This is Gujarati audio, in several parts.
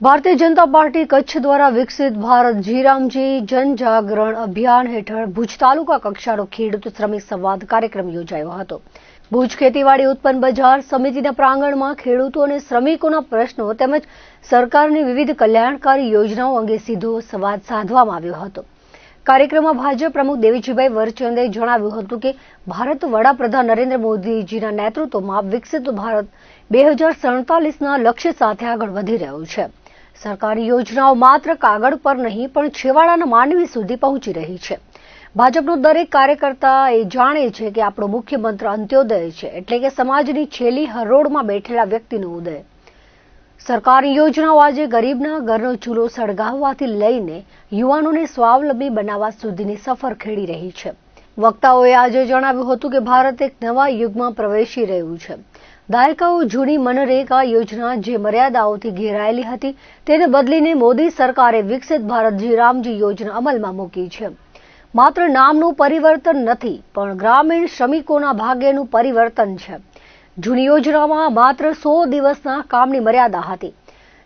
ભારતીય જનતા પાર્ટી કચ્છ દ્વારા વિકસિત ભારત જીરામજી જનજાગરણ અભિયાન હેઠળ ભુજ તાલુકા કક્ષાનો ખેડૂત શ્રમિક સંવાદ કાર્યક્રમ યોજાયો હતો। ભુજ ખેતીવાડી ઉત્પન્ન બજાર સમિતિના પ્રાંગણમાં ખેડૂતો અને શ્રમિકોના પ્રશ્નો તેમજ સરકારની વિવિધ કલ્યાણકારી યોજનાઓ અંગે સીધો સંવાદ સાધવામાં આવ્યો હતો। કાર્યક્રમમાં ભાજપ પ્રમુખ દેવજીભાઈ વરચંદે જણાવ્યું હતું કે ભારત વડાપ્રધાન નરેન્દ્ર મોદીજીના નેતૃત્વમાં વિકસિત ભારત 2047ના લક્ષ્ય સાથે આગળ વધી રહ્યું છે। સરકારી યોજનાઓ માત્ર કાગળ પર નહીં પણ છેવાડાના માનવી સુધી પહોંચી રહી છે। ભાજપનો દરેક કાર્યકર્તા એ જાણે છે કે આપણો મુખ્ય મંત્ર અંત્યોદય છે, એટલે કે સમાજની છેલ્લી હરોળમાં બેઠેલા વ્યક્તિનો ઉદય। સરકારી યોજનાઓ આજે ગરીબના ઘરનો ચૂલો સળગાવવાથી લઈને યુવાનોને સ્વાવલંબી બનાવવા સુધીની સફર ખેડી રહી છે। વક્તાઓએ આજે જણાવ્યું હતું કે ભારત એક નવા યુગમાં પ્રવેશી રહ્યું છે। દાયકાઓ જૂની મનરેગા યોજના જે મર્યાદાઓથી ઘેરાયેલી હતી તેને બદલીને મોદી સરકારે વિકસિત ભારત જીરામજી યોજના અમલમાં મૂકી છે। માત્ર નામનું પરિવર્તન નથી પણ ગ્રામીણ શ્રમિકોના ભાગ્યનું પરિવર્તન છે। જૂની યોજનામાં માત્ર 100 દિવસના કામની મર્યાદા હતી,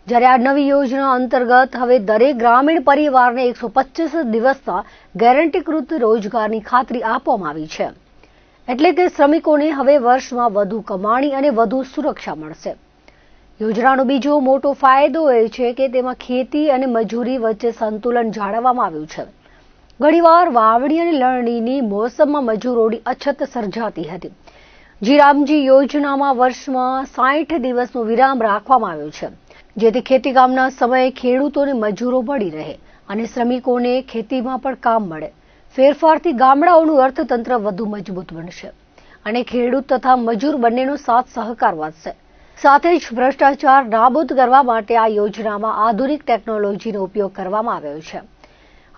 જ્યારે આ નવી યોજના અંતર્ગત હવે દરેક ગ્રામીણ પરિવારને 125 દિવસના ગેરંટીકૃત રોજગારની ખાતરી આપવામાં આવી છે। એટલે કે શ્રમિકોને હવે વર્ષમાં વધુ કમાણી અને વધુ સુરક્ષા મળશે। યોજનાનો બીજો મોટો ફાયદો એ છે કે તેમાં ખેતી અને મજૂરી વચ્ચે સંતુલન જાળવવામાં આવ્યું છે। ઘણીવાર વાવણી અને લણણીની મોસમમાં મજૂરોની અછત સર્જાતી હતી। જીરામજી યોજનામાં વર્ષમાં 60 દિવસનો વિરામ રાખવામાં આવ્યો છે, જેથી ખેતીકામના સમયે ખેડૂતોને મજૂરો મળી રહે અને શ્રમિકોને ખેતીમાં પણ કામ મળે। ફેરફારથી ગામડાઓનું અર્થતંત્ર વધુ મજબૂત બનશે અને ખેડૂત તથા મજૂર બંનેનો સાથ સહકાર વધશે। સાથે જ ભ્રષ્ટાચાર નાબૂદ કરવા માટે આ યોજનામાં આધુનિક ટેકનોલોજીનો ઉપયોગ કરવામાં આવ્યો છે।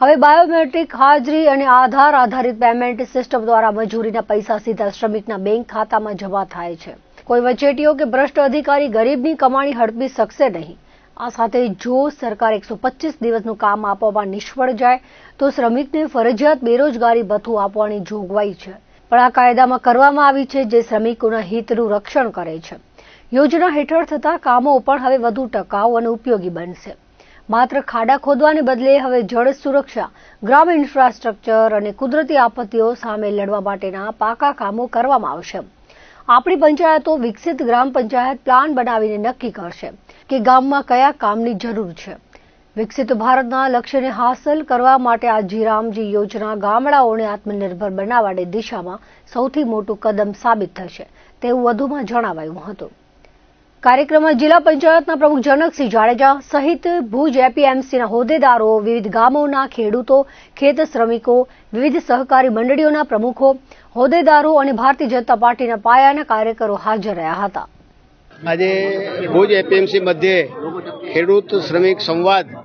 હવે બાયોમેટ્રિક હાજરી અને આધાર આધારિત પેમેન્ટ સિસ્ટમ દ્વારા મજૂરીના પૈસા સીધા શ્રમિકના બેંક ખાતામાં જમા થાય છે। કોઈ વચેટીઓ કે ભ્રષ્ટ અધિકારી ગરીબની કમાણી હડપી શકશે નહીં। આ સાથે જો સરકાર 125 દિવસનું કામ આપવામાં નિષ્ફળ જાય તો શ્રમિકને ફરજિયાત બેરોજગારી ભથ્થું આપવાની જોગવાઈ છે, પણ આ કાયદામાં કરવામાં આવી છે જે શ્રમિકોના હિતનું રક્ષણ કરે છે। યોજના હેઠળ થતા કામો પણ હવે વધુ ટકાઉ અને ઉપયોગી બનશે। માત્ર ખાડા ખોદવાને બદલે હવે જળ સુરક્ષા, ગ્રામીણ ઇન્ફ્રાસ્ટ્રક્ચર અને કુદરતી આપત્તિઓ સામે લડવા માટેના પાકા કામો કરવામાં આવશે। આપણી પંચાયતો વિકસિત ગ્રામ પંચાયત પ્લાન બનાવીને નક્કી કરશે કે ગામમાં કયા કામની જરૂર છે। વિકસિત ભારતના લક્ષ્યને હાંસલ કરવા માટે આ જીરામજી યોજના ગામડાઓને આત્મનિર્ભર બનાવવાની દિશામાં સૌથી મોટું કદમ સાબિત થશે તેવું વધુમાં જણાવાયું હતું। કાર્યક્રમમાં જિલ્લા પંચાયતના પ્રમુખ જનકસિંહ જાડેજા સહિત ભુજ એપીએમસીના હોદ્દેદારો, વિવિધ ગામોના ખેડૂતો, ખેત શ્રમિકો, વિવિધ સહકારી મંડળીઓના પ્રમુખો, હોદ્દેદારો અને ભારતીય જનતા પાર્ટીના પાયાના કાર્યકરો હાજર રહ્યા હતા। આજે ભુજ એપીએમસી મધ્યે ખેડૂત શ્રમિક સંવાદ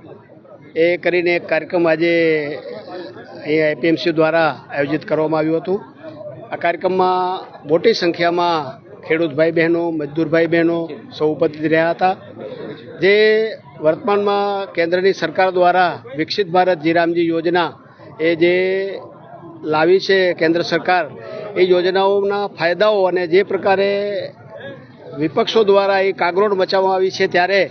એ કરીને એક કાર્યક્રમ આજે અહીંયા એપીએમસી દ્વારા આયોજિત કરવામાં આવ્યું હતું। આ કાર્યક્રમમાં મોટી સંખ્યામાં ખેડૂત ભાઈ બહેનો, મજદૂર ભાઈ બહેનો સૌ ઉપસ્થિત રહ્યા હતા। જે વર્તમાનમાં કેન્દ્રની સરકાર દ્વારા વિકસિત ભારત જીરામજી યોજના એ જે લાવી છે કેન્દ્ર સરકાર, એ યોજનાઓના ફાયદાઓ અને જે પ્રકારે વિપક્ષો દ્વારા એ કાગરોડ મચાવવામાં આવી છે ત્યારે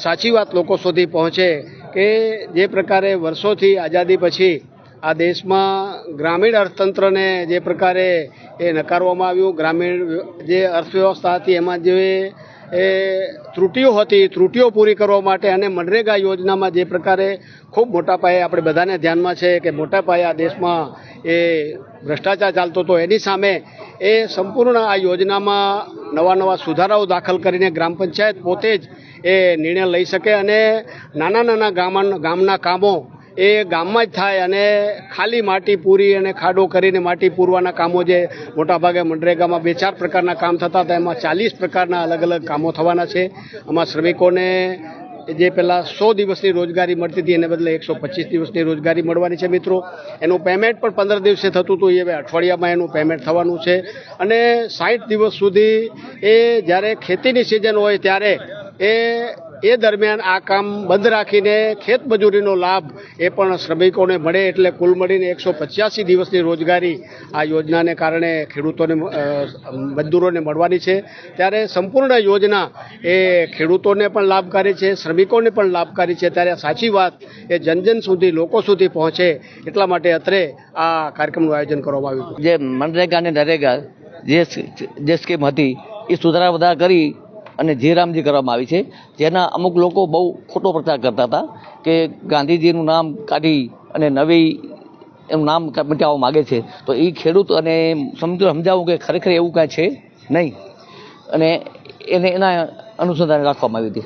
સાચી વાત લોકો સુધી પહોંચે કે જે પ્રકારે વર્ષોથી આઝાદી પછી આ દેશમાં ગ્રામીણ અર્થતંત્રને જે પ્રકારે એ નકારવામાં આવ્યું, ગ્રામીણ જે અર્થવ્યવસ્થા હતી એમાં જે ત્રુટિઓ હતી ત્રુટિઓ પૂરી કરવા માટે અને મનરેગા યોજનામાં જે પ્રકારે ખૂબ મોટા પાયે આપણે બધાને ધ્યાનમાં છે કે મોટા પાયે આ દેશમાં એ ભ્રષ્ટાચાર ચાલતો હતો, એની સામે એ સંપૂર્ણ આ યોજનામાં નવા સુધારાઓ દાખલ કરીને ગ્રામ પંચાયત પોતે જ એ નિર્ણય લઈ શકે અને નાના ગામના કામો એ ગામમાં જ થાય અને ખાલી માટી પૂરી અને ખાડો કરીને માટી પૂરવાના કામો જે મોટાભાગે મનરેગામાં 2-4 પ્રકારના કામ થતા હતા એમાં 40 પ્રકારના અલગ અલગ કામો થવાના છે। આમાં શ્રમિકોને જે પહેલાં 100 દિવસની રોજગારી મળતી હતી એને બદલે 125 દિવસની રોજગારી મળવાની છે। મિત્રો, એનું પેમેન્ટ પણ 15 દિવસે થતું હતું, એ હવે અઠવાડિયામાં એનું પેમેન્ટ થવાનું છે અને 60 દિવસ સુધી એ જ્યારે ખેતીની સિઝન હોય ત્યારે એ એ દરમિયાન આ કામ બંધ રાખીને ખેતમજૂરીનો લાભ એ પણ શ્રમિકોને મળે એટલે કુલ મળીને 185 દિવસની રોજગારી આ યોજનાને કારણે ખેડૂતોને મજદૂરોને મળવાની છે. ત્યારે સંપૂર્ણ યોજના એ ખેડૂતોને પણ લાભકારી છે, શ્રમિકોને પણ લાભકારી છે. ત્યારે સાચી વાત એ જન સુધી, લોકો સુધી પહોંચે એટલા માટે અત્રે આ કાર્યક્રમનું આયોજન કરવામાં આવ્યું. જે મનરેગા અને નરેગા જે સ્કીમ હતી એ સુધારા વધારા કરી અને જીરામજી કરવામાં આવી છે. જેના અમુક લોકો બહુ ખોટો પ્રચાર કરતા હતા કે ગાંધીજીનું નામ કાઢી અને નવી એનું નામ મિટાવવા માગે છે. તો એ ખેડૂત અને સમજાવું કે ખરેખર એવું કાંઈ છે નહીં અને એના અનુસંધાને રાખવામાં આવી હતી.